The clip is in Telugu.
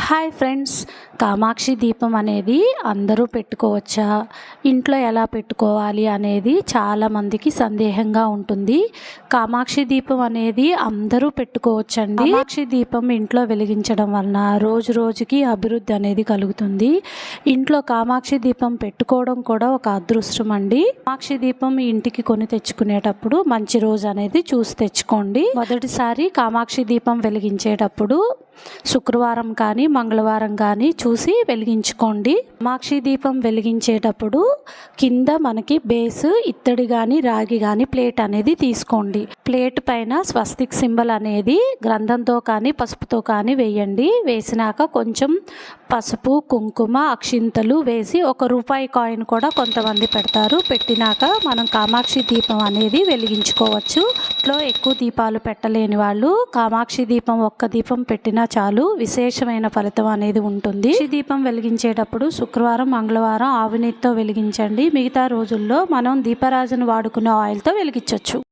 హాయ్ ఫ్రెండ్స్, కామాక్షి దీపం అనేది అందరూ పెట్టుకోవచ్చా? ఇంట్లో ఎలా పెట్టుకోవాలి అనేది చాలామందికి సందేహంగా ఉంటుంది. కామాక్షి దీపం అనేది అందరూ పెట్టుకోవచ్చండి. కామాక్షి దీపం ఇంట్లో వెలిగించడం వలన రోజు రోజుకి అభివృద్ధి అనేది కలుగుతుంది. ఇంట్లో కామాక్షి దీపం పెట్టుకోవడం కూడా ఒక అదృష్టం అండి. కామాక్షి దీపం ఇంటికి కొని తెచ్చుకునేటప్పుడు మంచి రోజు అనేది చూసి తెచ్చుకోండి. మొదటిసారి కామాక్షి దీపం వెలిగించేటప్పుడు శుక్రవారం కానీ మంగళవారం కానీ చూసి వెలిగించుకోండి. కామాక్షి దీపం వెలిగించేటప్పుడు కింద మనకి బేస్ ఇత్తడి కానీ రాగి కానీ ప్లేట్ అనేది తీసుకోండి. ప్లేట్ పైన స్వస్తిక్ సింబల్ అనేది గ్రంథంతో కానీ పసుపుతో కానీ వేయండి. వేసినాక కొంచెం పసుపు కుంకుమ అక్షింతలు వేసి ₹1 కాయిన్ కూడా కొంతమంది పెడతారు. పెట్టినాక మనం కామాక్షి దీపం అనేది వెలిగించుకోవచ్చు. ఇంట్లో ఎక్కువ దీపాలు పెట్టలేని వాళ్ళు కామాక్షి దీపం ఒక్క దీపం పెట్టినా చాలు, విశేషమైన ఫలితం అనేది ఉంటుంది. దీపం వెలిగించేటప్పుడు శుక్రవారం మంగళవారం ఆవు నెయ్యితో వెలిగించండి. మిగతా రోజుల్లో మనం దీపరాజును వాడుకునే ఆయిల్తో వెలిగించవచ్చు.